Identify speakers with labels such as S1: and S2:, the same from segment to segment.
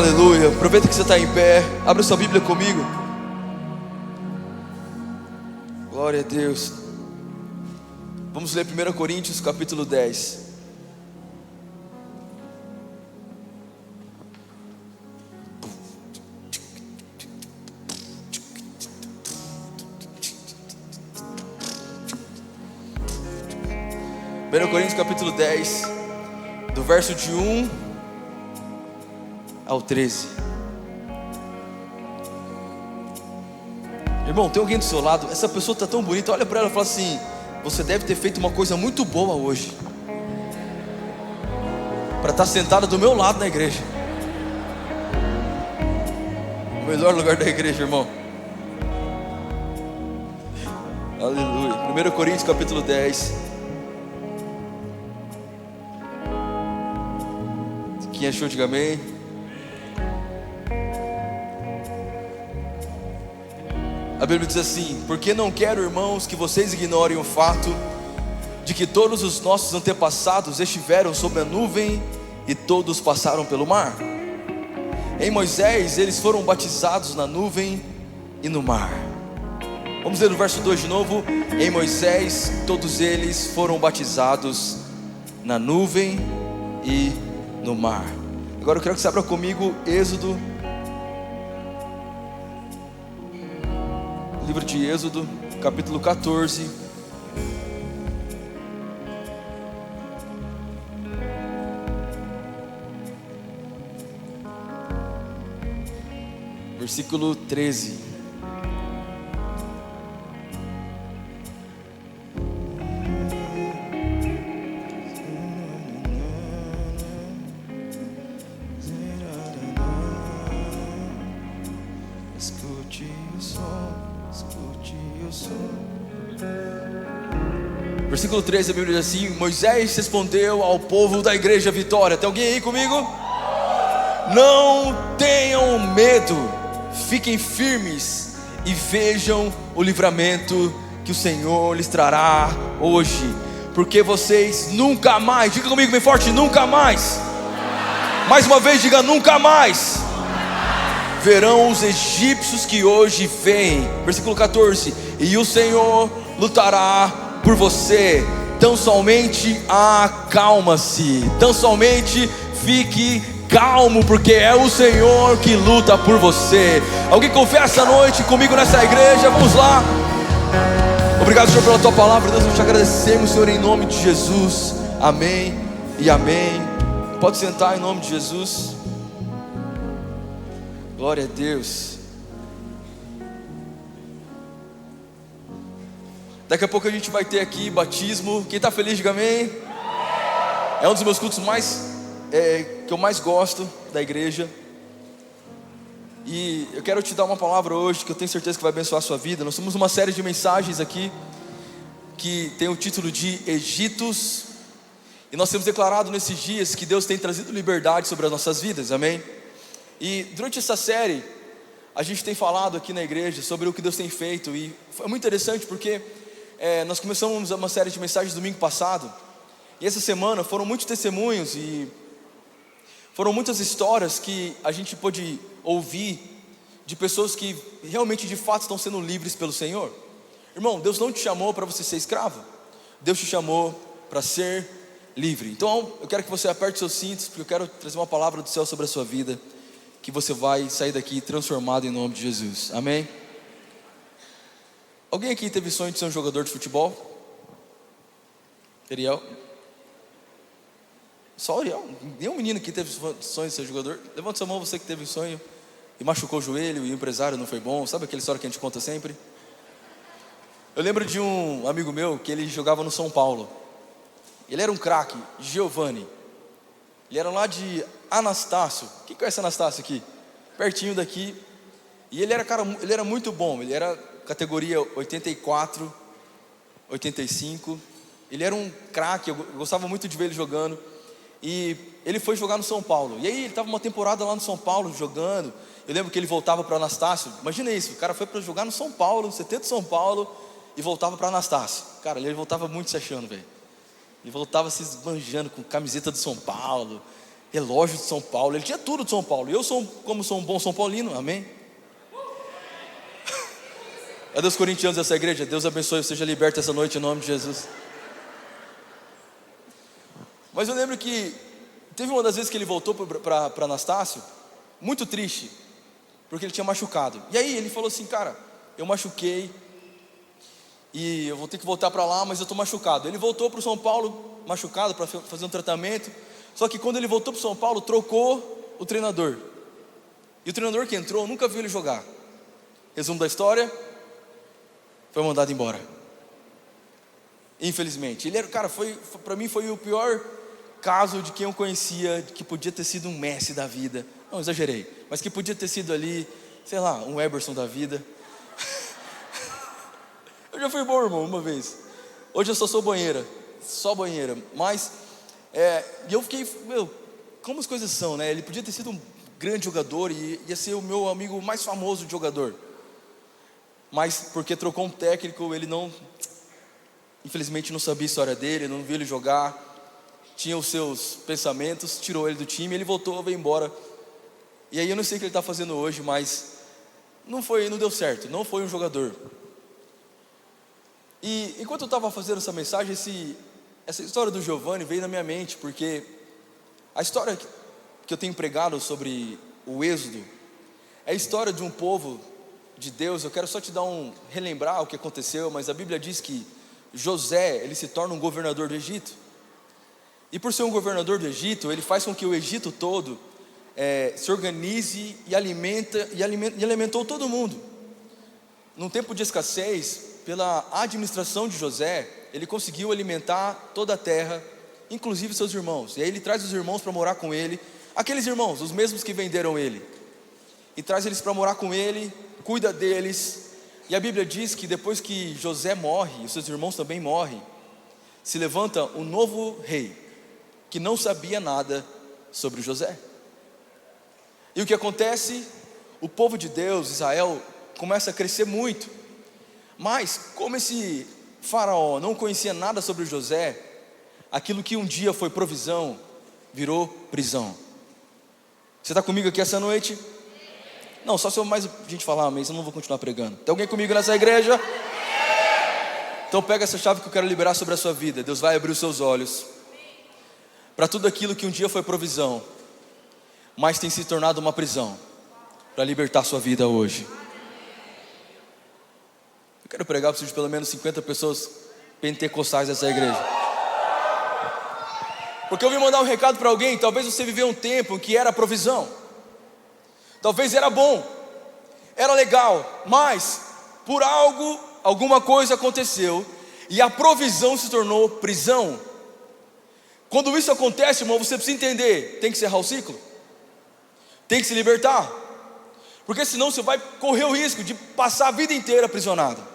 S1: Aleluia. Aproveita que você está em pé. Abre sua Bíblia comigo. Glória a Deus. Vamos ler 1 Coríntios capítulo 10. Primeiro Coríntios capítulo 10, do verso de 1 ao 13. Irmão, tem alguém do seu lado? Essa pessoa está tão bonita. Olha para ela e fala assim: você deve ter feito uma coisa muito boa hoje para estar sentada do meu lado na igreja. O melhor lugar da igreja, irmão. Aleluia. 1 Coríntios capítulo 10. Quem achou, diga amém. A Bíblia diz assim: porque não quero, irmãos, que vocês ignorem o fato de que todos os nossos antepassados estiveram sob a nuvem e todos passaram pelo mar. Em Moisés eles foram batizados na nuvem e no mar. Vamos ler o verso 2 de novo. Em Moisés todos eles foram batizados na nuvem e no mar. Agora eu quero que você abra comigo Êxodo, livro de Êxodo, capítulo 14, versículo 13. Versículo 13, a Bíblia diz assim: Moisés respondeu ao povo da igreja Vitória. Tem alguém aí comigo? Não tenham medo, fiquem firmes e vejam o livramento que o Senhor lhes trará hoje, porque vocês nunca mais, diga comigo bem forte, nunca mais, mais uma vez diga nunca mais, verão os egípcios que hoje vêm. Versículo 14: e o Senhor lutará por você, tão somente acalma-se, tão somente fique calmo, porque é o Senhor que luta por você. Alguém confessa essa noite comigo nessa igreja? Vamos lá. Obrigado, Senhor, pela tua palavra. Deus, nós te agradecemos, Senhor, em nome de Jesus. Amém e amém. Pode sentar em nome de Jesus. Glória a Deus. Daqui a pouco a gente vai ter aqui batismo. Quem está feliz, diga amém. É um dos meus cultos que eu mais gosto da igreja. E eu quero te dar uma palavra hoje que eu tenho certeza que vai abençoar a sua vida. Nós temos uma série de mensagens aqui que tem o título de Egitos. E nós temos declarado nesses dias que Deus tem trazido liberdade sobre as nossas vidas, amém? E durante essa série a gente tem falado aqui na igreja sobre o que Deus tem feito. E foi muito interessante porque nós começamos uma série de mensagens domingo passado, e essa semana foram muitos testemunhos e foram muitas histórias que a gente pôde ouvir de pessoas que realmente de fato estão sendo livres pelo Senhor. Irmão, Deus não te chamou para você ser escravo, Deus te chamou para ser livre. Então eu quero que você aperte seus cintos, porque eu quero trazer uma palavra do céu sobre a sua vida, que você vai sair daqui transformado em nome de Jesus, amém? Alguém aqui teve sonho de ser um jogador de futebol? Ariel? Só o Ariel? Nenhum menino que teve sonho de ser jogador? Levanta sua mão, você que teve sonho e machucou o joelho e o empresário não foi bom. Sabe aquela história que a gente conta sempre? Eu lembro de um amigo meu que ele jogava no São Paulo. Ele era um craque, Giovanni. Ele era lá de Anastácio. Quem conhece Anastácio aqui? Pertinho daqui. E ele era muito bom. Ele era categoria 84, 85. Ele era um craque, eu gostava muito de ver ele jogando. E ele foi jogar no São Paulo. E aí ele estava uma temporada lá no São Paulo jogando. Eu lembro que ele voltava para Anastácio. Imagina isso, o cara foi para jogar no São Paulo, no CT de São Paulo, e voltava para Anastácio. Cara, ele voltava muito se achando, velho. Ele voltava se esbanjando com camiseta do São Paulo. relógio de São Paulo, ele tinha tudo de São Paulo. E eu como sou um bom São Paulino, amém? É dos corintianos dessa igreja. Deus abençoe, seja liberto essa noite em nome de Jesus. Mas eu lembro que teve uma das vezes que ele voltou para Anastácio, muito triste, porque ele tinha machucado. E aí ele falou assim: cara, eu machuquei e eu vou ter que voltar para lá, mas eu estou machucado. Ele voltou para o São Paulo machucado para fazer um tratamento. Só que quando ele voltou para o São Paulo, trocou o treinador. E o treinador que entrou nunca viu ele jogar. Resumo da história: foi mandado embora. Infelizmente. Ele era, cara, para mim foi o pior caso de quem eu conhecia, que podia ter sido um Messi da vida. Não, exagerei, mas que podia ter sido ali, sei lá, um Eberson da vida. Eu já fui bom, irmão, uma vez. Hoje eu só sou banheira, só banheira. Mas, e eu fiquei, como as coisas são, né? Ele podia ter sido um grande jogador e ia ser o meu amigo mais famoso de jogador. Mas porque trocou um técnico, ele não, infelizmente não sabia a história dele, não viu ele jogar, tinha os seus pensamentos, tirou ele do time, ele voltou, veio embora. E aí eu não sei o que ele está fazendo hoje, mas não deu certo, não foi um jogador. E enquanto eu estava fazendo essa mensagem, essa história do Giovanni veio na minha mente, porque a história que eu tenho pregado sobre o Êxodo é a história de um povo de Deus. Eu quero só te relembrar o que aconteceu, mas a Bíblia diz que José, ele se torna um governador do Egito. E por ser um governador do Egito, ele faz com que o Egito todo se organize e alimentou todo mundo. Num tempo de escassez, pela administração de José, ele conseguiu alimentar toda a terra, inclusive seus irmãos. E aí ele traz os irmãos para morar com ele, aqueles irmãos, os mesmos que venderam ele, e traz eles para morar com ele, cuida deles. E a Bíblia diz que depois que José morre, e os seus irmãos também morrem, se levanta um novo rei, que não sabia nada sobre José. E o que acontece? O povo de Deus, Israel, começa a crescer muito. Mas como esse faraó não conhecia nada sobre José, aquilo que um dia foi provisão, virou prisão. Você está comigo aqui essa noite? Não, só se eu mais gente falar amém, senão eu não vou continuar pregando. Tem alguém comigo nessa igreja? Então pega essa chave que eu quero liberar sobre a sua vida. Deus vai abrir os seus olhos para tudo aquilo que um dia foi provisão, mas tem se tornado uma prisão, para libertar a sua vida hoje. Eu quero pregar, preciso de pelo menos 50 pessoas pentecostais dessa igreja, porque eu vim mandar um recado para alguém. Talvez você viveu um tempo em que era provisão, talvez era bom, era legal, mas por alguma coisa aconteceu e a provisão se tornou prisão. Quando isso acontece, irmão, você precisa entender: tem que encerrar o ciclo, tem que se libertar, porque senão você vai correr o risco de passar a vida inteira aprisionado.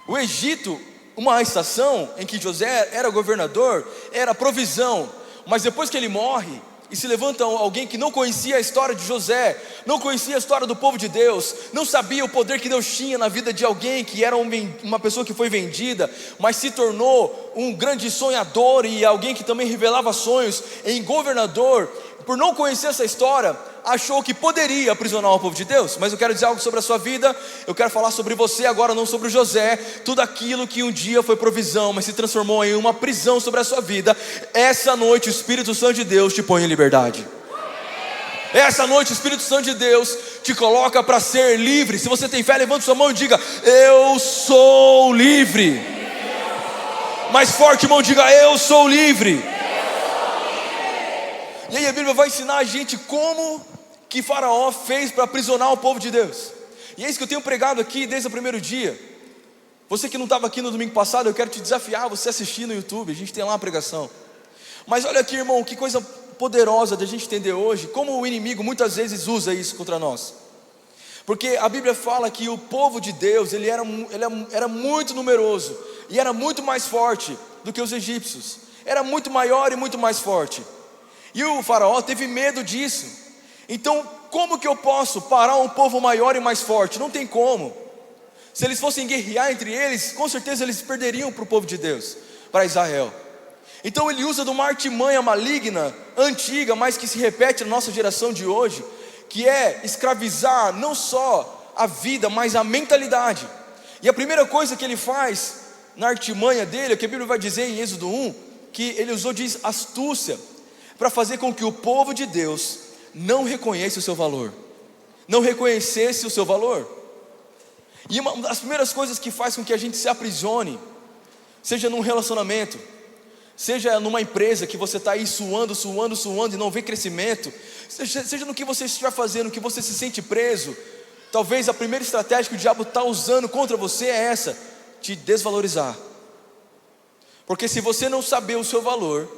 S1: O Egito, uma estação em que José era governador, era provisão, mas depois que ele morre e se levanta alguém que não conhecia a história de José, não conhecia a história do povo de Deus, não sabia o poder que Deus tinha na vida de alguém que era uma pessoa que foi vendida, mas se tornou um grande sonhador e alguém que também revelava sonhos, em governador. Por não conhecer essa história, achou que poderia aprisionar o povo de Deus. Mas eu quero dizer algo sobre a sua vida. Eu quero falar sobre você agora, não sobre José. Tudo aquilo que um dia foi provisão, mas se transformou em uma prisão sobre a sua vida, essa noite o Espírito Santo de Deus te põe em liberdade. Essa noite o Espírito Santo de Deus te coloca para ser livre. Se você tem fé, levante sua mão e diga: eu sou livre. Mais forte, irmão, diga: eu sou livre. E aí a Bíblia vai ensinar a gente como que Faraó fez para aprisionar o povo de Deus. E é isso que eu tenho pregado aqui desde o primeiro dia. Você que não estava aqui no domingo passado, eu quero te desafiar, você assistir no YouTube, a gente tem lá a pregação. Mas olha aqui, irmão, que coisa poderosa de a gente entender hoje, como o inimigo muitas vezes usa isso contra nós. Porque a Bíblia fala que o povo de Deus, ele era muito numeroso, e era muito mais forte do que os egípcios. Era muito maior e muito mais forte. E o faraó teve medo disso. Então, como que eu posso parar um povo maior e mais forte? Não tem como. Se eles fossem guerrear entre eles, com certeza eles perderiam para o povo de Deus, para Israel. Então ele usa de uma artimanha maligna, antiga, mas que se repete na nossa geração de hoje, que é escravizar não só a vida, mas a mentalidade. E a primeira coisa que ele faz na artimanha dele, é que a Bíblia vai dizer em Êxodo 1, que ele usou de astúcia, para fazer com que o povo de Deus não reconhecesse o seu valor, não reconhecesse o seu valor. E uma das primeiras coisas que faz com que a gente se aprisione, seja num relacionamento, seja numa empresa que você está aí suando e não vê crescimento, seja no que você estiver fazendo, que você se sente preso, talvez a primeira estratégia que o diabo está usando contra você é essa: te desvalorizar. Porque se você não saber o seu valor,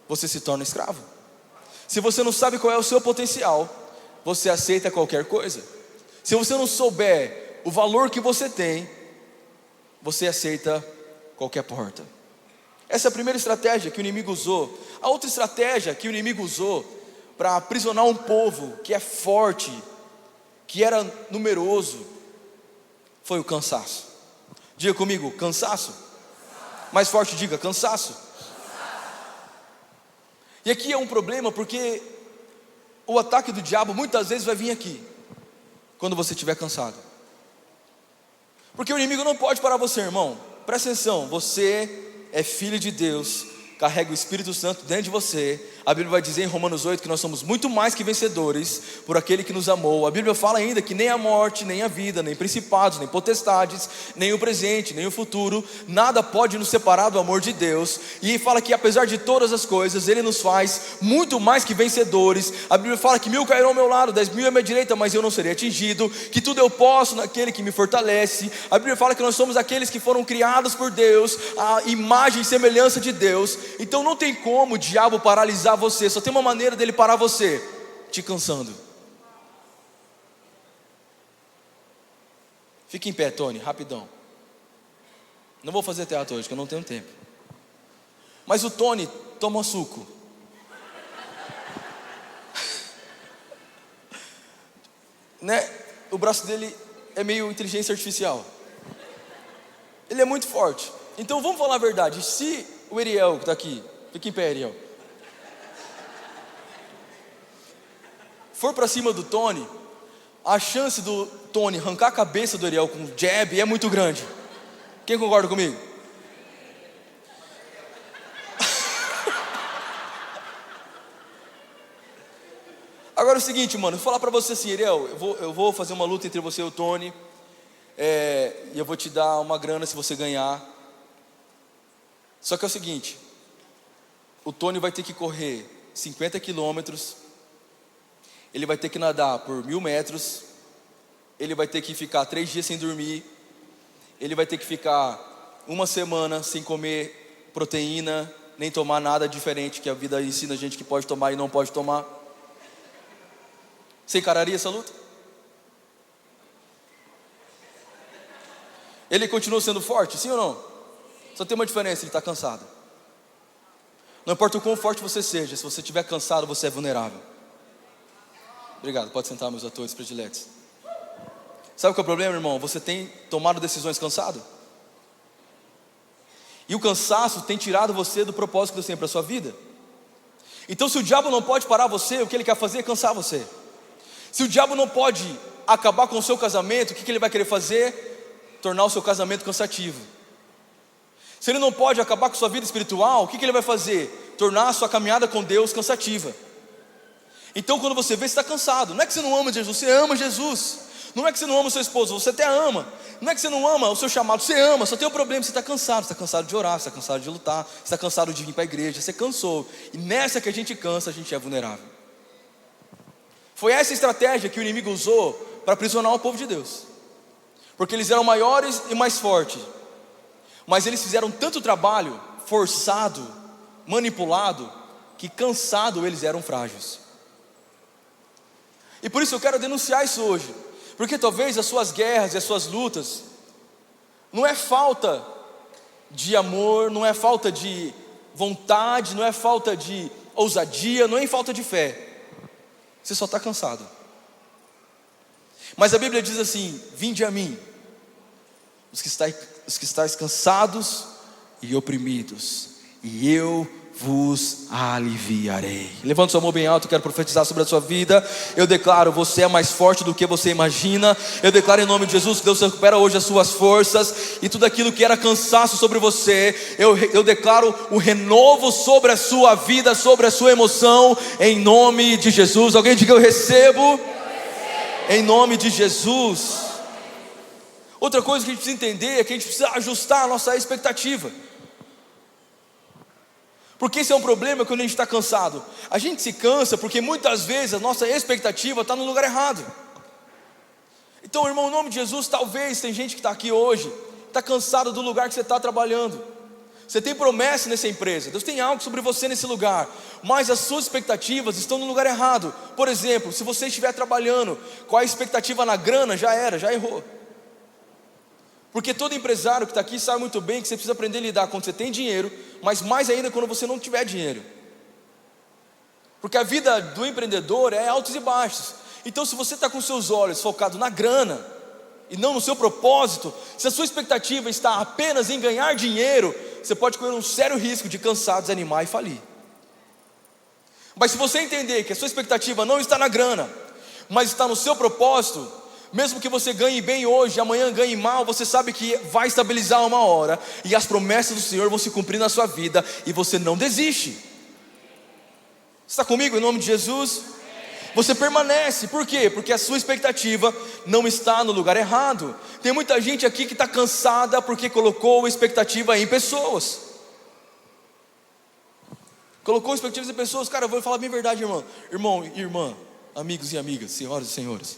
S1: você se torna escravo. Se você não sabe qual é o seu potencial, você aceita qualquer coisa. Se você não souber o valor que você tem, você aceita qualquer porta. Essa é a primeira estratégia que o inimigo usou. A outra estratégia que o inimigo usou para aprisionar um povo que é forte, que era numeroso, foi o cansaço. Diga comigo, cansaço. Mais forte, diga, cansaço. E aqui é um problema, porque o ataque do diabo muitas vezes vai vir aqui, quando você estiver cansado. Porque o inimigo não pode parar você, irmão. Presta atenção, você é filho de Deus, carrega o Espírito Santo dentro de você. A Bíblia vai dizer em Romanos 8 que nós somos muito mais que vencedores por aquele que nos amou. A Bíblia fala ainda que nem a morte, nem a vida, nem principados, nem potestades, nem o presente, nem o futuro, nada pode nos separar do amor de Deus. E fala que apesar de todas as coisas, Ele nos faz muito mais que vencedores. A Bíblia fala que 1000 cairão ao meu lado, 10.000 à minha direita, mas eu não serei atingido, que tudo eu posso naquele que me fortalece. A Bíblia fala que nós somos aqueles que foram criados por Deus, a imagem e semelhança de Deus. Então não tem como o diabo paralisar você, só tem uma maneira dele parar você: te cansando. Fique em pé, Tony, rapidão. Não vou fazer teatro hoje, porque eu não tenho tempo. Mas o Tony toma suco. Né? O braço dele é meio inteligência artificial. Ele é muito forte. Então vamos falar a verdade. Se o Ariel que está aqui, fica em pé, Ariel, for para cima do Tony, a chance do Tony arrancar a cabeça do Ariel com um jab é muito grande. Quem concorda comigo? Agora é o seguinte, mano, vou falar para você assim, Ariel, eu vou fazer uma luta entre você e o Tony, e eu vou te dar uma grana se você ganhar. Só que é o seguinte, o Tony vai ter que correr 50 quilômetros, ele vai ter que nadar por 1000 metros, ele vai ter que ficar 3 dias sem dormir, ele vai ter que ficar 1 semana sem comer proteína, nem tomar nada diferente que a vida ensina a gente que pode tomar e não pode tomar. Você encararia essa luta? Ele continua sendo forte, sim ou não? Só tem uma diferença, ele está cansado. Não importa o quão forte você seja, se você estiver cansado, você é vulnerável. Obrigado, pode sentar, meus atores prediletos. Sabe qual é o problema, irmão? Você tem tomado decisões cansado. E o cansaço tem tirado você do propósito que Deus tem para a sua vida. Então se o diabo não pode parar você, o que ele quer fazer é cansar você. Se o diabo não pode acabar com o seu casamento, o que ele vai querer fazer? Tornar o seu casamento cansativo. Se ele não pode acabar com sua vida espiritual, o que ele vai fazer? Tornar a sua caminhada com Deus cansativa. Então quando você vê, você está cansado. Não é que você não ama Jesus, você ama Jesus. Não é que você não ama o seu esposo, você até ama. Não é que você não ama o seu chamado, você ama. Só tem um problema, você está cansado de orar, você está cansado de lutar, você está cansado de vir para a igreja, você cansou. E nessa que a gente cansa, a gente é vulnerável. Foi essa estratégia que o inimigo usou para aprisionar o povo de Deus. Porque eles eram maiores e mais fortes. Mas eles fizeram tanto trabalho forçado, manipulado, que cansado eles eram frágeis. E por isso eu quero denunciar isso hoje. Porque talvez as suas guerras e as suas lutas não é falta de amor, não é falta de vontade, não é falta de ousadia, não é falta de fé. Você só está cansado. Mas a Bíblia diz assim: vinde a mim, os que estáis cansados e oprimidos, e eu vos aliviarei. Levanta sua mão bem alto, eu quero profetizar sobre a sua vida. Eu declaro, você é mais forte do que você imagina. Eu declaro em nome de Jesus que Deus recupera hoje as suas forças, e tudo aquilo que era cansaço sobre você, eu declaro o renovo sobre a sua vida, sobre a sua emoção, em nome de Jesus. Alguém diga: eu recebo, em nome de Jesus. Outra coisa que a gente precisa entender é que a gente precisa ajustar a nossa expectativa. Porque esse é um problema quando a gente está cansado. A gente se cansa porque muitas vezes a nossa expectativa está no lugar errado. Então, irmão, em nome de Jesus, talvez tem gente que está aqui hoje, está cansado do lugar que você está trabalhando. Você tem promessa nessa empresa, Deus tem algo sobre você nesse lugar, mas as suas expectativas estão no lugar errado. Por exemplo, se você estiver trabalhando com a expectativa na grana, já errou. Porque todo empresário que está aqui sabe muito bem que você precisa aprender a lidar quando você tem dinheiro, mas mais ainda quando você não tiver dinheiro. Porque a vida do empreendedor é altos e baixos. Então, se você está com seus olhos focados na grana e não no seu propósito, se a sua expectativa está apenas em ganhar dinheiro, você pode correr um sério risco de cansar, desanimar e falir. Mas se você entender que a sua expectativa não está na grana, mas está no seu propósito, mesmo que você ganhe bem hoje, amanhã ganhe mal, você sabe que vai estabilizar uma hora, e as promessas do Senhor vão se cumprir na sua vida, e você não desiste. Está comigo em nome de Jesus? Você permanece, por quê? Porque a sua expectativa não está no lugar errado. Tem muita gente aqui que está cansada porque colocou expectativa em pessoas. Colocou expectativas em pessoas. Cara, eu vou falar bem a verdade, irmão e irmã, amigos e amigas, senhoras e senhores.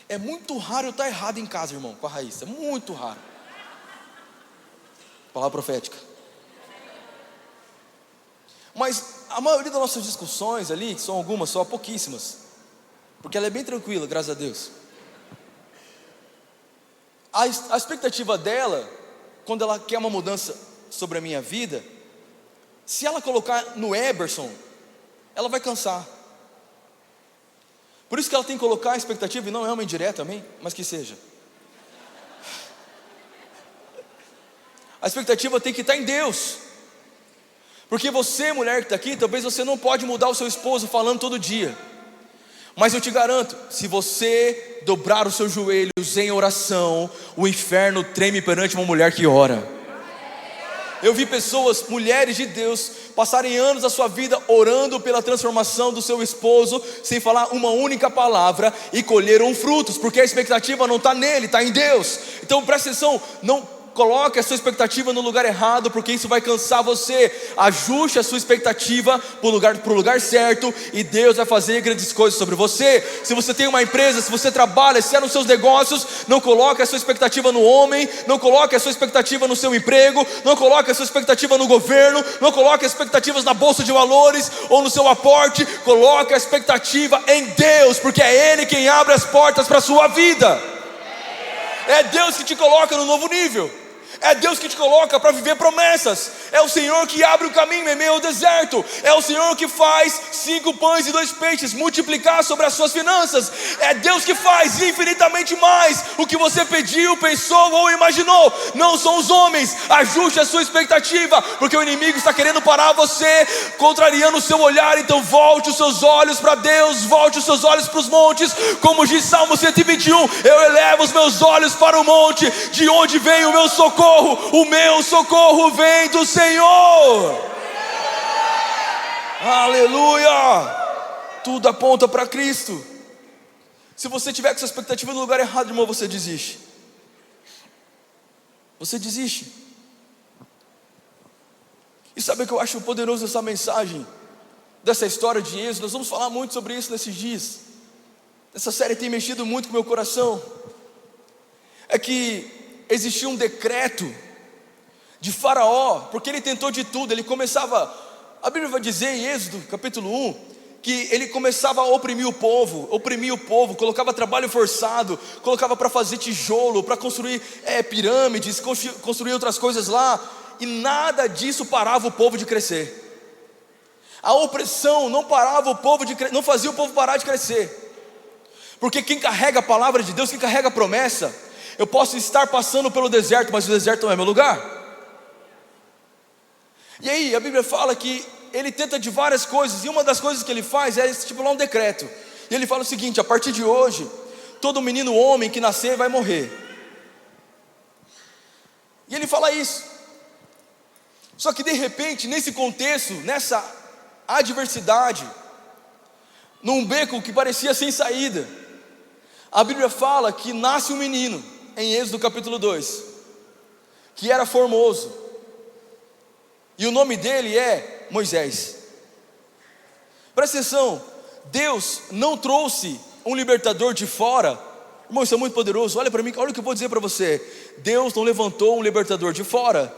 S1: É muito raro eu estar errado em casa, irmão, com a Raíssa. É muito raro. Palavra profética. Mas a maioria das nossas discussões ali, que são algumas só, pouquíssimas, porque ela é bem tranquila, graças a Deus. A expectativa dela, quando ela quer uma mudança sobre a minha vida, se ela colocar no Eberson, ela vai cansar. Por isso que ela tem que colocar a expectativa, e não é uma indireta também, mas que seja. A expectativa tem que estar em Deus. Porque você, mulher que está aqui, talvez você não pode mudar o seu esposo falando todo dia. Mas eu te garanto, se você dobrar os seus joelhos em oração, o inferno treme perante uma mulher que ora. Eu vi pessoas, mulheres de Deus, passarem anos da sua vida orando pela transformação do seu esposo, sem falar uma única palavra, e colheram frutos, porque a expectativa não está nele, está em Deus. Então presta atenção, não coloque a sua expectativa no lugar errado, porque isso vai cansar você. Ajuste a sua expectativa para o lugar certo, e Deus vai fazer grandes coisas sobre você. Se você tem uma empresa, se você trabalha, se é nos seus negócios, não coloque a sua expectativa no homem, não coloque a sua expectativa no seu emprego, não coloque a sua expectativa no governo, não coloque as expectativas na bolsa de valores ou no seu aporte. Coloque a expectativa em Deus, porque é Ele quem abre as portas para a sua vida. É Deus que te coloca no novo nível. É Deus que te coloca para viver promessas. É o Senhor que abre o caminho em meio ao deserto. É o Senhor que faz 5 pães e 2 peixes multiplicar sobre as suas finanças. É Deus que faz infinitamente mais o que você pediu, pensou ou imaginou. Não são os homens. Ajuste a sua expectativa, porque o inimigo está querendo parar você, contrariando o seu olhar. Então volte os seus olhos para Deus, volte os seus olhos para os montes. Como diz Salmo 121, eu elevo os meus olhos para o monte, de onde vem o meu socorro. O meu socorro vem do Senhor. Aleluia. Tudo aponta para Cristo. Se você tiver com essa expectativa no lugar errado, irmão, você desiste. Você desiste. E sabe o que eu acho poderoso dessa mensagem, dessa história de Êxodo? Nós vamos falar muito sobre isso nesses dias. Essa série tem mexido muito com o meu coração. É que existia um decreto de Faraó, porque ele tentou de tudo. Ele começava, a Bíblia vai dizer em Êxodo capítulo 1, que ele começava a oprimir o povo, colocava trabalho forçado, colocava para fazer tijolo, para construir pirâmides, construir outras coisas lá, e nada disso parava o povo de crescer. A opressão não parava o povo não fazia o povo parar de crescer, porque quem carrega a palavra de Deus, quem carrega a promessa, eu posso estar passando pelo deserto, mas o deserto não é meu lugar. E aí a Bíblia fala que ele tenta de várias coisas, e uma das coisas que ele faz é estipular um decreto. E ele fala o seguinte: a partir de hoje, todo menino homem que nascer vai morrer. E ele fala isso. Só que de repente, nesse contexto, nessa adversidade, num beco que parecia sem saída, a Bíblia fala que nasce um menino, em Êxodo capítulo 2, que era formoso, e o nome dele é Moisés. Presta atenção, Deus não trouxe um libertador de fora. Irmão, isso é muito poderoso. Olha para mim, olha o que eu vou dizer para você. Deus não levantou um libertador de fora.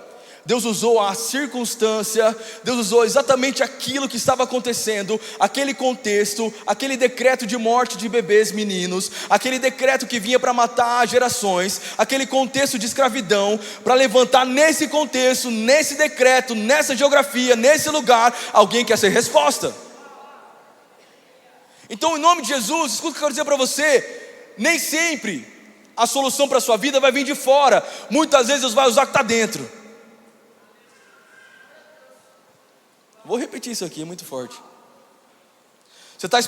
S1: Deus usou a circunstância, Deus usou exatamente aquilo que estava acontecendo, aquele contexto, aquele decreto de morte de bebês meninos, aquele decreto que vinha para matar gerações, aquele contexto de escravidão, para levantar nesse contexto, nesse decreto, nessa geografia, nesse lugar, alguém quer ser resposta. Então, em nome de Jesus, escuta o que eu quero dizer para você: nem sempre a solução para a sua vida vai vir de fora, muitas vezes Deus vai usar o que está dentro. Vou repetir isso aqui, é muito forte. Você está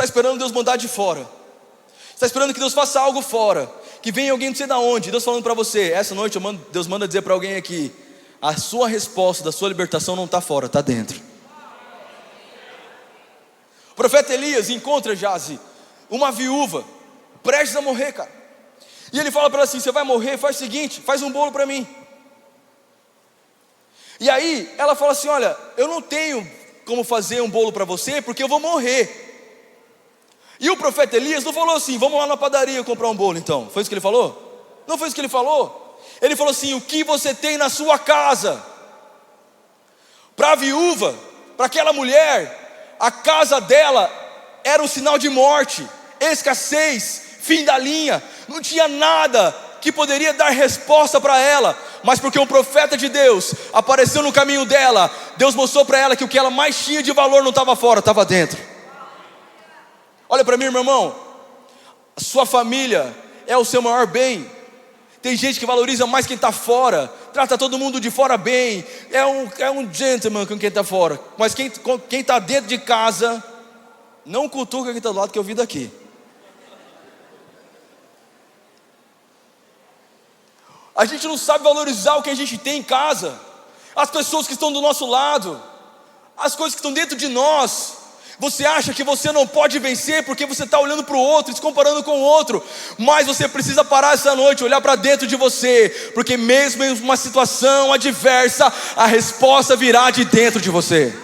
S1: esperando Deus mandar de fora. Você está esperando que Deus faça algo fora, que venha alguém não sei de onde. Deus falando para você: essa noite Deus manda dizer para alguém aqui: a sua resposta da sua libertação não está fora, está dentro. O profeta Elias encontra Jaze, uma viúva, prestes a morrer, cara. E ele fala para ela assim: você vai morrer, faz o seguinte, faz um bolo para mim. E aí ela fala assim: olha, eu não tenho como fazer um bolo para você, porque eu vou morrer. E o profeta Elias não falou assim: vamos lá na padaria comprar um bolo então. Foi isso que ele falou? Não foi isso que ele falou. Ele falou assim: o que você tem na sua casa? Para a viúva, para aquela mulher, a casa dela era um sinal de morte, escassez, fim da linha. Não tinha nada que poderia dar resposta para ela, mas porque um profeta de Deus apareceu no caminho dela, Deus mostrou para ela que o que ela mais tinha de valor não estava fora, estava dentro. Olha para mim, meu irmão, a sua família é o seu maior bem. Tem gente que valoriza mais quem está fora, trata todo mundo de fora bem, é um gentleman com quem está fora, mas quem está dentro de casa, não cutuca quem está do lado, que eu vi daqui. A gente não sabe valorizar o que a gente tem em casa, as pessoas que estão do nosso lado, as coisas que estão dentro de nós. Você acha que você não pode vencer porque você está olhando para o outro, se comparando com o outro, mas você precisa parar essa noite, olhar para dentro de você, porque mesmo em uma situação adversa, a resposta virá de dentro de você.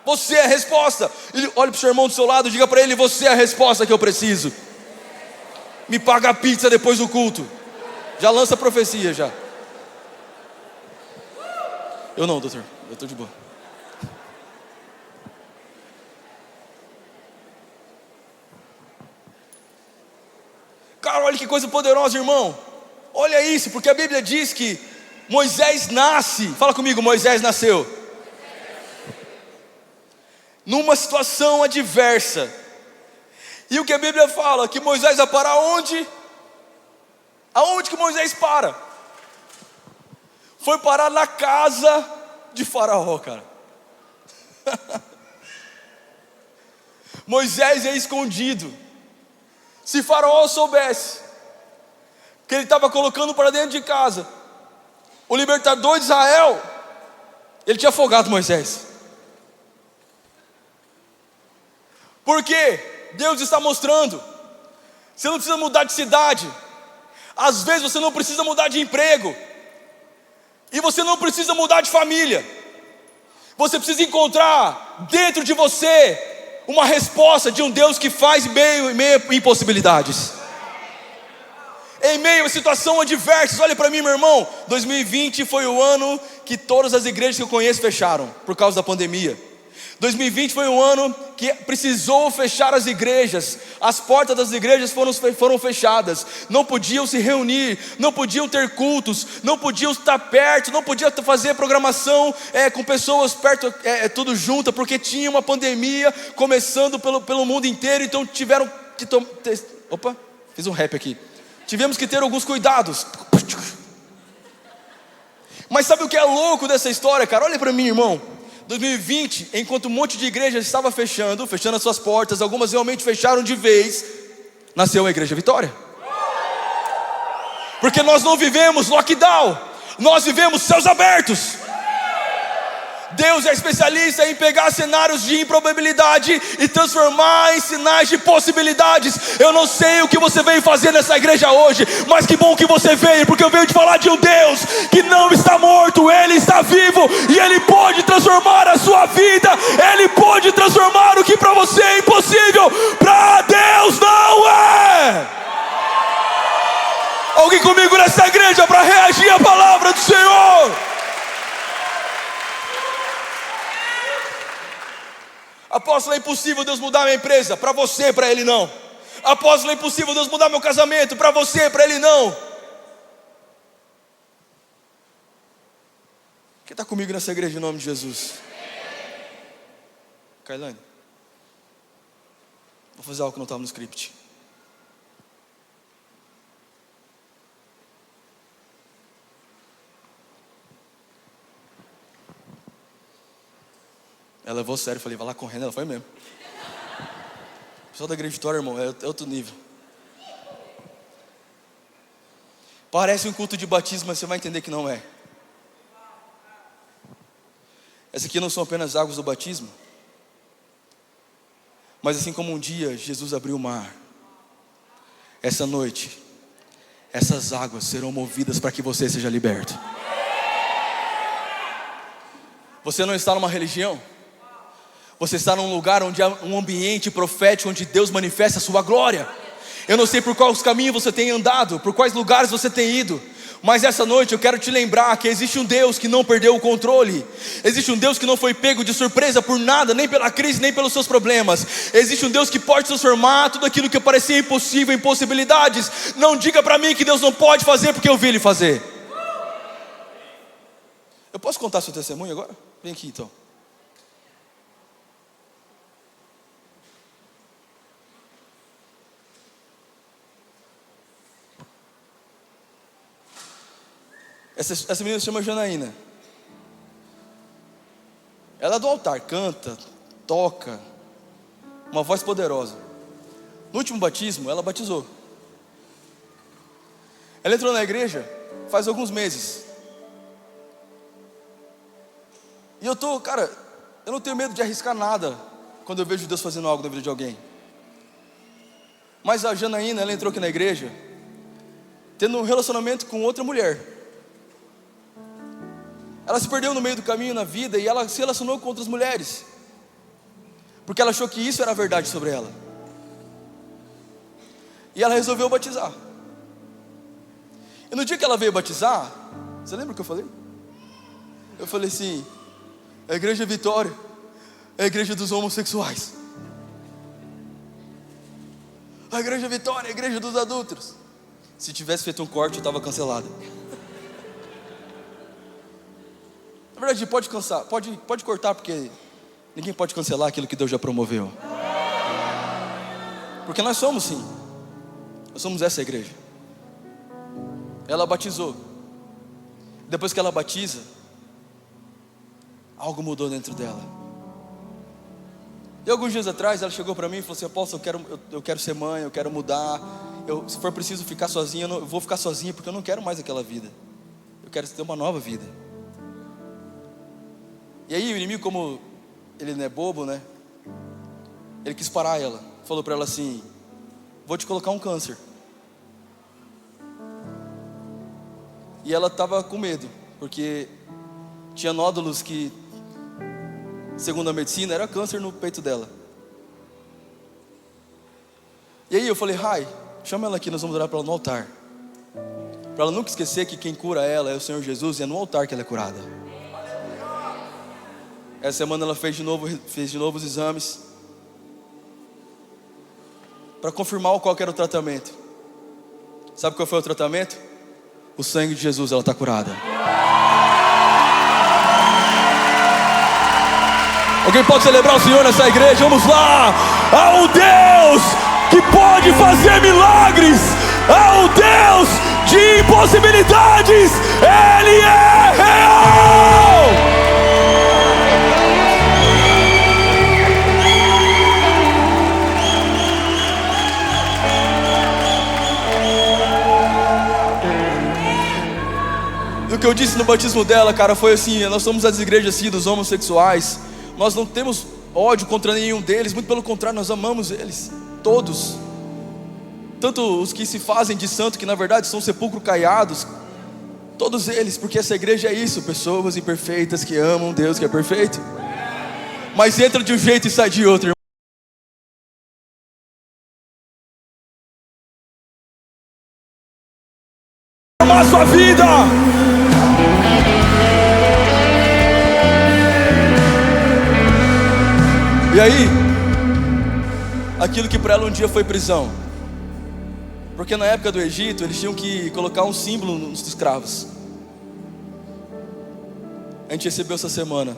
S1: Você é a resposta. Olhe para o seu irmão do seu lado, diga para ele: você é a resposta que eu preciso. Me paga a pizza depois do culto. Já lança a profecia já. Eu não, doutor, eu estou de boa. Cara, olha que coisa poderosa, irmão. Olha isso, porque a Bíblia diz que Moisés nasce. Fala comigo: Moisés nasceu numa situação adversa. E o que a Bíblia fala? Que Moisés vai parar onde? Aonde que Moisés para? Foi parar na casa de Faraó, cara. Moisés é escondido. Se Faraó soubesse que ele estava colocando para dentro de casa o libertador de Israel, ele tinha afogado Moisés. Porque Deus está mostrando: você não precisa mudar de cidade, às vezes você não precisa mudar de emprego, e você não precisa mudar de família. Você precisa encontrar dentro de você uma resposta de um Deus que faz meio a impossibilidades. Em meio a situação adversas, olha para mim, meu irmão, 2020 foi o ano que todas as igrejas que eu conheço fecharam, por causa da pandemia. 2020 foi um ano que precisou fechar as igrejas, as portas das igrejas foram fechadas, não podiam se reunir, não podiam ter cultos, não podiam estar perto, não podiam fazer programação com pessoas perto, tudo junto, porque tinha uma pandemia começando pelo mundo inteiro, então tiveram que opa, fiz um rap aqui, tivemos que ter alguns cuidados. Mas sabe o que é louco dessa história, cara? Olha para mim, irmão. 2020, enquanto um monte de igrejas estava fechando as suas portas, algumas realmente fecharam de vez, nasceu a Igreja Vitória. Porque nós não vivemos lockdown, nós vivemos céus abertos. Deus é especialista em pegar cenários de improbabilidade e transformar em sinais de possibilidades. Eu não sei o que você veio fazer nessa igreja hoje, mas que bom que você veio, porque eu venho te falar de um Deus que não está morto, Ele está vivo e Ele pode transformar a sua vida. Ele pode transformar o que para você é impossível, para Deus não é. Alguém comigo nessa igreja para reagir à palavra do Senhor? Apóstolo, é impossível Deus mudar minha empresa. Para você, para Ele não. Apóstolo, é impossível Deus mudar meu casamento. Para você, para Ele não. Quem está comigo nessa igreja em nome de Jesus? Kailane, vou fazer algo que não estava no script. Ela levou a sério, falei, vai lá correndo, ela foi mesmo. O pessoal da Igreja Vitória, irmão, é outro nível. Parece um culto de batismo, mas você vai entender que não é. Essas aqui não são apenas águas do batismo, mas assim como um dia Jesus abriu o mar, essa noite, essas águas serão movidas para que você seja liberto. Você não está numa religião, você está num lugar onde há um ambiente profético, onde Deus manifesta a sua glória. Eu não sei por quais caminhos você tem andado, por quais lugares você tem ido, mas essa noite eu quero te lembrar que existe um Deus que não perdeu o controle. Existe um Deus que não foi pego de surpresa por nada, nem pela crise, nem pelos seus problemas. Existe um Deus que pode transformar tudo aquilo que parecia impossível em possibilidades. Não diga para mim que Deus não pode fazer, porque eu vi Ele fazer. Eu posso contar seu testemunho agora? Vem aqui então. Essa menina se chama Janaína. Ela é do altar, canta, toca, uma voz poderosa. No último batismo, ela batizou. Ela entrou na igreja faz alguns meses. E eu não tenho medo de arriscar nada quando eu vejo Deus fazendo algo na vida de alguém. Mas a Janaína, ela entrou aqui na igreja tendo um relacionamento com outra mulher. Ela se perdeu no meio do caminho na vida e ela se relacionou com outras mulheres, porque ela achou que isso era a verdade sobre ela. E ela resolveu batizar. E no dia que ela veio batizar, você lembra o que eu falei? Eu falei assim: a Igreja Vitória é a igreja dos homossexuais. A Igreja Vitória é a igreja dos adúlteros. Se tivesse feito um corte, eu estava cancelado. Na verdade, pode cortar, porque ninguém pode cancelar aquilo que Deus já promoveu. Porque nós somos sim. Nós somos essa igreja. Ela batizou. Depois que ela batiza, algo mudou dentro dela. E alguns dias atrás ela chegou para mim e falou assim: apóstolo, eu quero ser mãe, eu quero mudar. Se for preciso ficar sozinha, eu vou ficar sozinha, porque eu não quero mais aquela vida. Eu quero ter uma nova vida. E aí o inimigo, como ele não é bobo, né? Ele quis parar ela. Falou para ela assim: vou te colocar um câncer. E ela estava com medo, porque tinha nódulos que, segundo a medicina, era câncer no peito dela. E aí eu falei: Rai, chama ela aqui, nós vamos orar para ela no altar, para ela nunca esquecer que quem cura ela é o Senhor Jesus, e é no altar que ela é curada. Essa semana ela fez de novo os exames, para confirmar qual que era o tratamento. Sabe qual foi o tratamento? O sangue de Jesus, ela está curada. Alguém pode celebrar o Senhor nessa igreja? Vamos lá! Há um Deus que pode fazer milagres! Há um Deus de impossibilidades, Ele é real. E o que eu disse no batismo dela, cara, foi assim: nós somos as igrejas assim, dos homossexuais. Nós não temos ódio contra nenhum deles, muito pelo contrário, nós amamos eles, todos. Tanto os que se fazem de santo, que na verdade são sepulcro caiados, todos eles, porque essa igreja é isso, pessoas imperfeitas que amam um Deus que é perfeito, mas entra de um jeito e sai de outro, irmão. Amar sua vida. E aí, aquilo que para ela um dia foi prisão, porque na época do Egito eles tinham que colocar um símbolo nos escravos. A gente recebeu essa semana,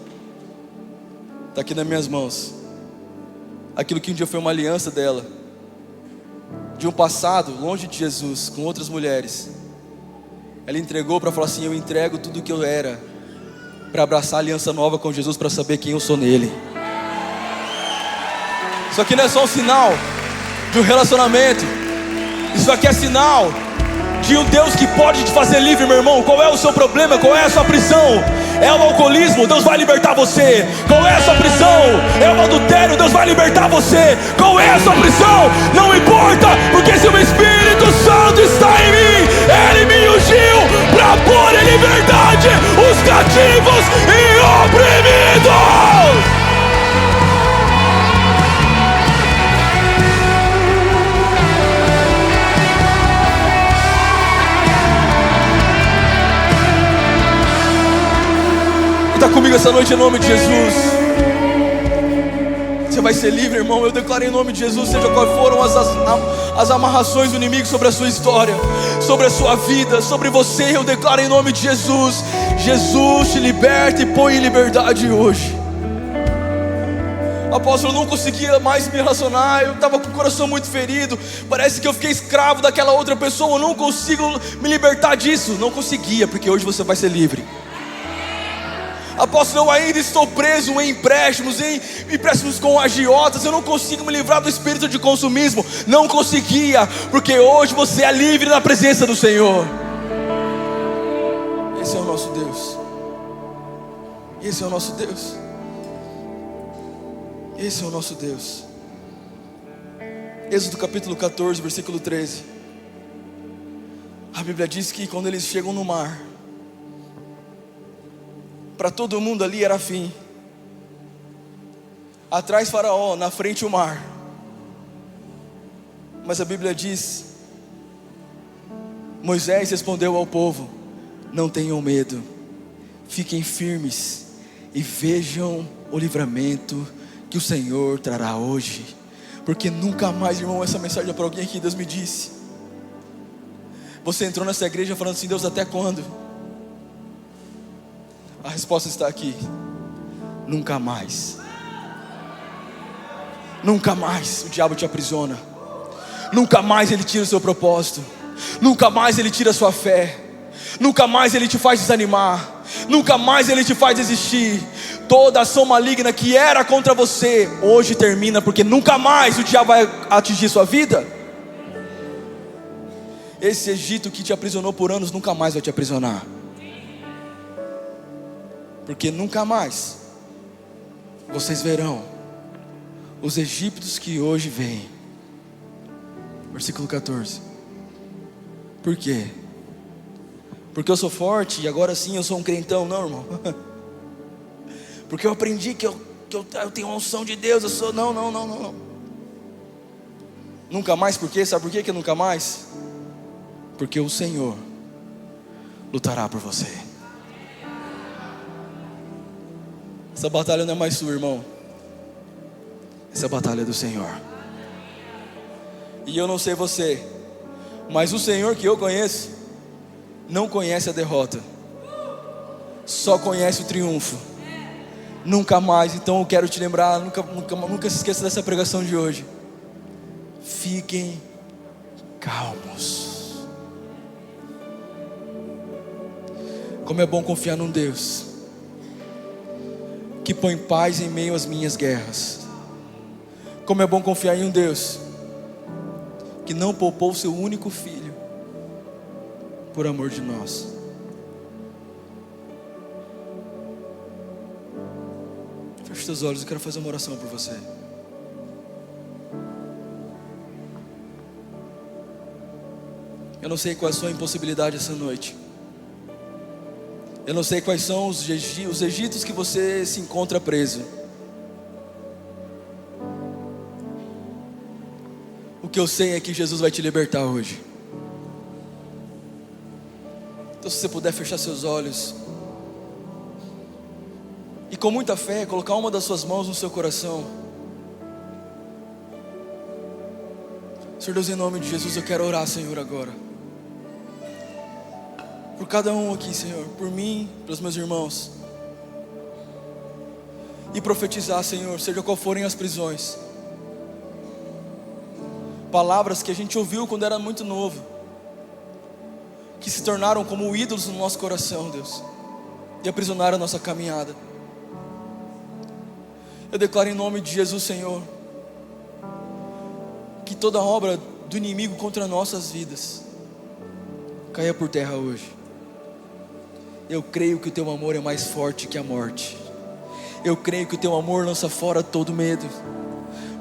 S1: está aqui nas minhas mãos, aquilo que um dia foi uma aliança dela, de um passado longe de Jesus, com outras mulheres. Ela entregou para falar assim: eu entrego tudo que eu era, para abraçar a aliança nova com Jesus, para saber quem eu sou nele. Isso aqui não é só um sinal de um relacionamento, isso aqui é sinal de um Deus que pode te fazer livre, meu irmão. Qual é o seu problema? Qual é a sua prisão? É o alcoolismo? Deus vai libertar você. Qual é a sua prisão? É o adultério? Deus vai libertar você. Qual é a sua prisão? Não importa, porque se o Espírito Santo está em mim, Ele me ungiu para pôr em liberdade os cativos e oprimidos. Está comigo essa noite em nome de Jesus. Você vai ser livre, irmão. Eu declaro em nome de Jesus, seja quais foram as amarrações do inimigo sobre a sua história, sobre a sua vida, sobre você, eu declaro em nome de Jesus. Jesus te liberta e põe em liberdade hoje. Apóstolo, eu não conseguia mais me relacionar, eu estava com o coração muito ferido, parece que eu fiquei escravo daquela outra pessoa, eu não consigo me libertar disso. Não conseguia, porque hoje você vai ser livre. Apóstolo, eu ainda estou preso em empréstimos com agiotas, eu não consigo me livrar do espírito de consumismo. Não conseguia, porque hoje você é livre na presença do Senhor. Esse é o nosso Deus. Esse é o nosso Deus. Esse é o nosso Deus. Êxodo capítulo 14, versículo 13. A Bíblia diz que quando eles chegam no mar, para todo mundo ali era fim. Atrás Faraó, na frente o mar. Mas a Bíblia diz: Moisés respondeu ao povo: não tenham medo, fiquem firmes e vejam o livramento que o Senhor trará hoje. Porque nunca mais, irmão, essa mensagem é para alguém que Deus me disse. Você entrou nessa igreja falando assim: Deus, até quando? A resposta está aqui: nunca mais. Nunca mais o diabo te aprisiona. Nunca mais ele tira o seu propósito. Nunca mais ele tira a sua fé. Nunca mais ele te faz desanimar. Nunca mais ele te faz desistir. Toda ação maligna que era contra você, hoje termina, porque nunca mais o diabo vai atingir sua vida. Esse Egito que te aprisionou por anos, nunca mais vai te aprisionar. Porque nunca mais vocês verão os egípcios que hoje vêm. Versículo 14. Por quê? Porque eu sou forte e agora sim eu sou um crentão? Não, irmão. Porque eu aprendi que eu tenho a unção de Deus, eu sou... Não. Nunca mais, por quê? Sabe por quê que nunca mais? Porque o Senhor lutará por você. Essa batalha não é mais sua, irmão. Essa batalha é do Senhor. E eu não sei você, mas o Senhor que eu conheço não conhece a derrota, só conhece o triunfo. Nunca mais. Então eu quero te lembrar, nunca se esqueça dessa pregação de hoje. Fiquem calmos. Como é bom confiar num Deus que põe paz em meio às minhas guerras. Como é bom confiar em um Deus que não poupou seu único filho por amor de nós. Feche seus olhos, eu quero fazer uma oração por você. Eu não sei qual é a sua impossibilidade essa noite. Eu não sei quais são os egitos que você se encontra preso. O que eu sei é que Jesus vai te libertar hoje. Então, se você puder fechar seus olhos e com muita fé colocar uma das suas mãos no seu coração. Senhor Deus, em nome de Jesus, eu quero orar, Senhor, agora por cada um aqui, Senhor, por mim, pelos meus irmãos, e profetizar, Senhor, seja qual forem as prisões, palavras que a gente ouviu quando era muito novo, que se tornaram como ídolos no nosso coração, Deus, e aprisionaram a nossa caminhada. Eu declaro em nome de Jesus, Senhor, que toda obra do inimigo contra nossas vidas caia por terra hoje. Eu creio que o teu amor é mais forte que a morte. Eu creio que o teu amor lança fora todo medo.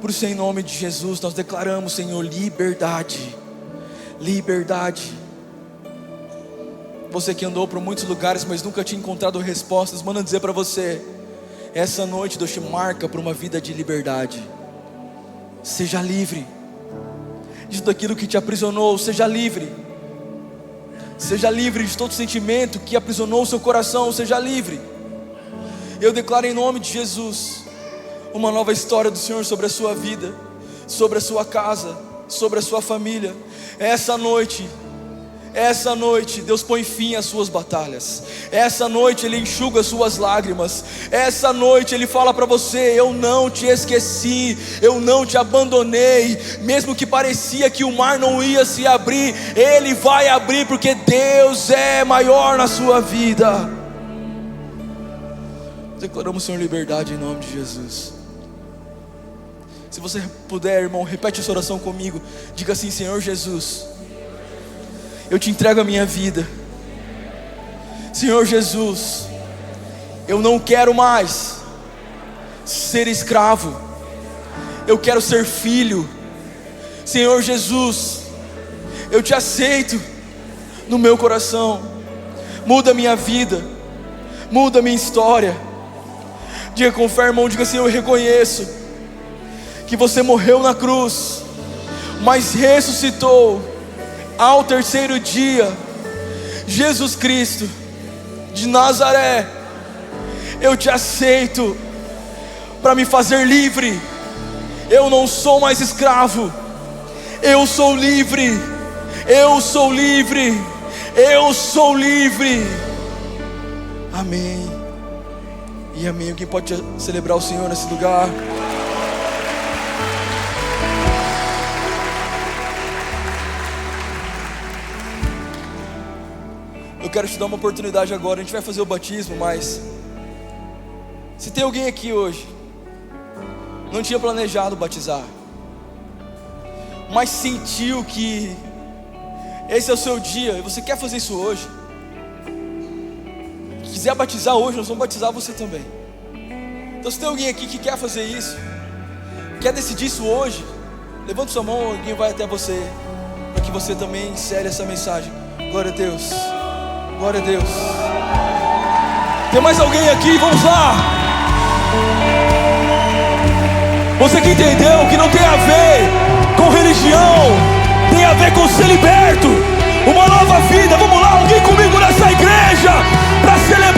S1: Por isso, em nome de Jesus, nós declaramos, Senhor, liberdade. Liberdade. Você que andou por muitos lugares, mas nunca tinha encontrado respostas, manda dizer para você: essa noite Deus te marca para uma vida de liberdade. Seja livre de tudo aquilo que te aprisionou. Seja livre. Seja livre de todo sentimento que aprisionou o seu coração. Seja livre. Eu declaro em nome de Jesus uma nova história do Senhor sobre a sua vida, sobre a sua casa, sobre a sua família. Essa noite Deus põe fim às suas batalhas. Essa noite Ele enxuga as suas lágrimas. Essa noite Ele fala para você: eu não te esqueci, eu não te abandonei. Mesmo que parecia que o mar não ia se abrir, Ele vai abrir, porque Deus é maior na sua vida. Declaramos, Senhor, liberdade em nome de Jesus. Se você puder, irmão, repete essa oração comigo. Diga assim: Senhor Jesus, eu te entrego a minha vida. Senhor Jesus, eu não quero mais ser escravo, eu quero ser filho. Senhor Jesus, eu te aceito no meu coração. Muda a minha vida, muda a minha história. Diga com fé, irmão, diga assim: eu reconheço que você morreu na cruz, mas ressuscitou ao terceiro dia. Jesus Cristo de Nazaré, eu te aceito para me fazer livre. Eu não sou mais escravo, eu sou livre. Eu sou livre, eu sou livre. Amém e amém. Alguém pode celebrar o Senhor nesse lugar? Eu quero te dar uma oportunidade agora. A gente vai fazer o batismo, mas se tem alguém aqui hoje, não tinha planejado batizar, mas sentiu que esse é o seu dia e você quer fazer isso hoje, quiser batizar hoje, nós vamos batizar você também. Então, se tem alguém aqui que quer fazer isso, quer decidir isso hoje, levanta sua mão, alguém vai até você, para que você também insere essa mensagem. Glória a Deus. Glória a Deus. Tem mais alguém aqui? Vamos lá. Você que entendeu que não tem a ver com religião, tem a ver com ser liberto, uma nova vida. Vamos lá, alguém comigo nessa igreja para celebrar